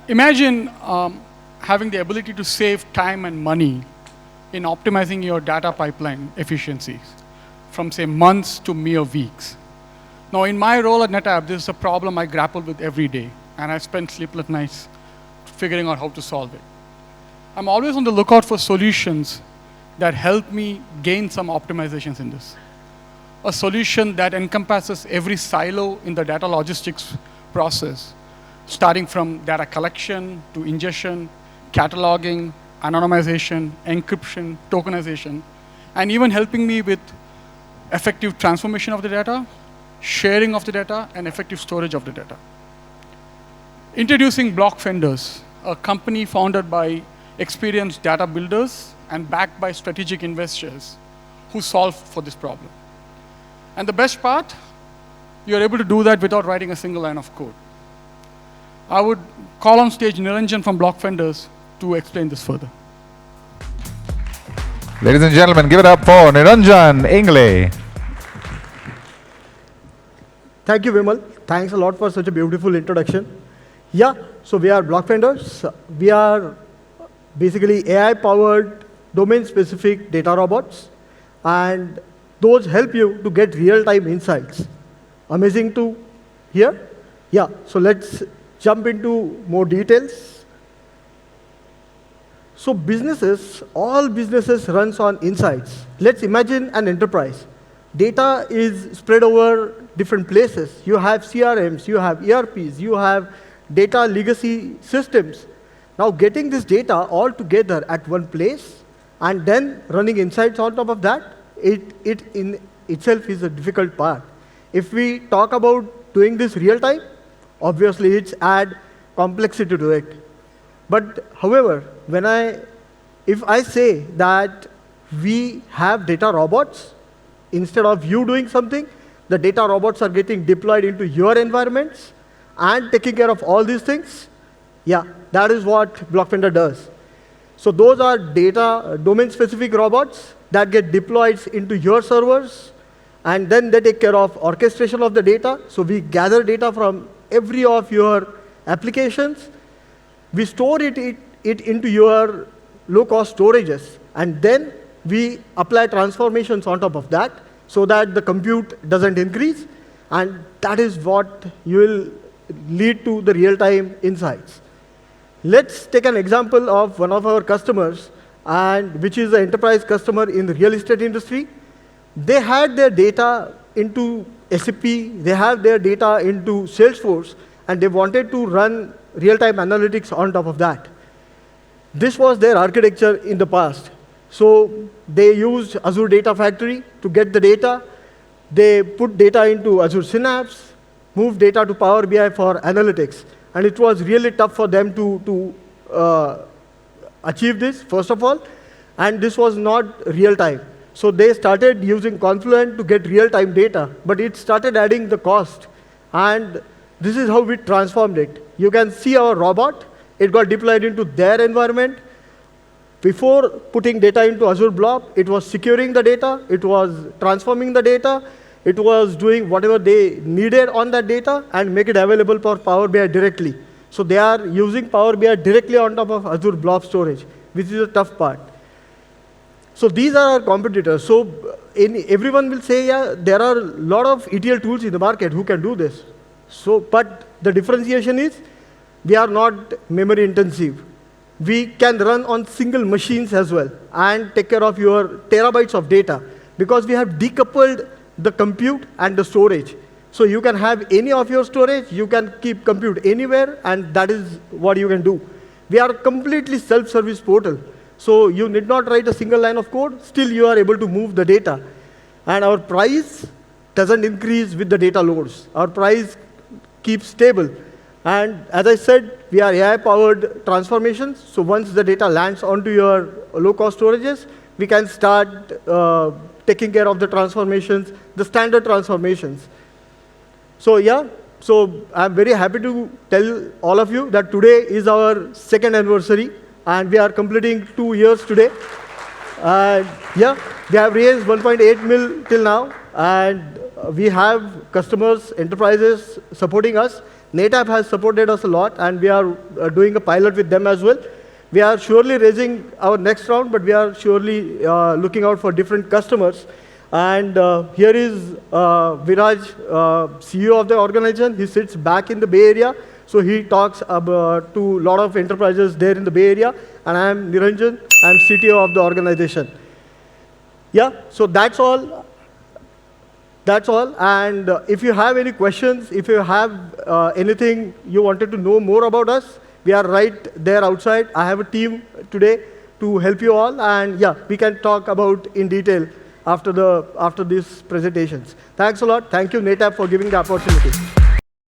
Imagine having the ability to save time and money in optimizing your data pipeline efficiencies from, say, months to mere weeks. Now, in my role at NetApp, this is a problem I grapple with every day, and I spend sleepless nights figuring out how to solve it. I'm always on the lookout for solutions that help me gain some optimizations in this. A solution that encompasses every silo in the data logistics process, starting from data collection to ingestion, cataloging, anonymization, encryption, tokenization, and even helping me with effective transformation of the data, sharing of the data, and effective storage of the data. Introducing Blockfenders, a company founded by experienced data builders and backed by strategic investors who solve for this problem. And the best part, you're able to do that without writing a single line of code. I would call on stage Niranjan from Blockfenders to explain this further. Ladies and gentlemen, give it up for Niranjan Ingle. Thank you, Vimal. Thanks a lot for such a beautiful introduction. Yeah, so we are Blockfenders. We are basically AI-powered, domain-specific data robots, and those help you to get real-time insights. Amazing to hear? Yeah, so let's jump into more details. So businesses, all businesses runs on insights. Let's imagine an enterprise. Data is spread over different places. You have CRMs, you have ERPs, you have data legacy systems. Now getting this data all together at one place and then running insights on top of that, it in itself is a difficult part. If we talk about doing this real time, obviously it's add complexity to it. But however, if I say that we have data robots, instead of you doing something, the data robots are getting deployed into your environments and taking care of all these things, yeah, that is what Blockfender does. So those are data domain-specific robots that get deployed into your servers, and then they take care of orchestration of the data. So we gather data from every of your applications. We store it into your low-cost storages, and then we apply transformations on top of that so that the compute doesn't increase, and that is what will lead to the real-time insights. Let's take an example of one of our customers, and which is an enterprise customer in the real estate industry. They had their data into SAP, they have their data into Salesforce, and they wanted to run real-time analytics on top of that. This was their architecture in the past. So they used Azure Data Factory to get the data. They put data into Azure Synapse, moved data to Power BI for analytics. And it was really tough for them to achieve this, first of all. And this was not real-time. So they started using Confluent to get real-time data, but it started adding the cost. And this is how we transformed it. You can see our robot. It got deployed into their environment. Before putting data into Azure Blob, it was securing the data, it was transforming the data, it was doing whatever they needed on that data and make it available for Power BI directly. So they are using Power BI directly on top of Azure Blob storage, which is a tough part. So these are our competitors. So everyone will say, yeah, there are a lot of ETL tools in the market who can do this. So, but the differentiation is, we are not memory intensive. We can run on single machines as well and take care of your terabytes of data, because we have decoupled the compute and the storage. So you can have any of your storage, you can keep compute anywhere, and that is what you can do. We are a completely self-service portal. So you need not write a single line of code, still you are able to move the data. And our price doesn't increase with the data loads. Our price keeps stable. And as I said, we are AI-powered transformations. So once the data lands onto your low-cost storages, we can start taking care of the transformations, the standard transformations. So yeah, so I'm very happy to tell all of you that today is our second anniversary, and we are completing 2 years today. And yeah, we have raised 1.8 mil till now, and we have customers, enterprises supporting us. NetApp has supported us a lot, and we are doing a pilot with them as well. We are surely raising our next round, but we are surely looking out for different customers. And here is Viraj, CEO of the organization. He sits back in the Bay Area, so he talks to a lot of enterprises there in the Bay Area. And I am Niranjan. I am CTO of the organization. Yeah, so that's all. That's all. And if you have any questions, if you have anything you wanted to know more about us, we are right there outside. I have a team today to help you all. And yeah, we can talk about in detail after these presentations. Thanks a lot. Thank you, NetApp, for giving the opportunity.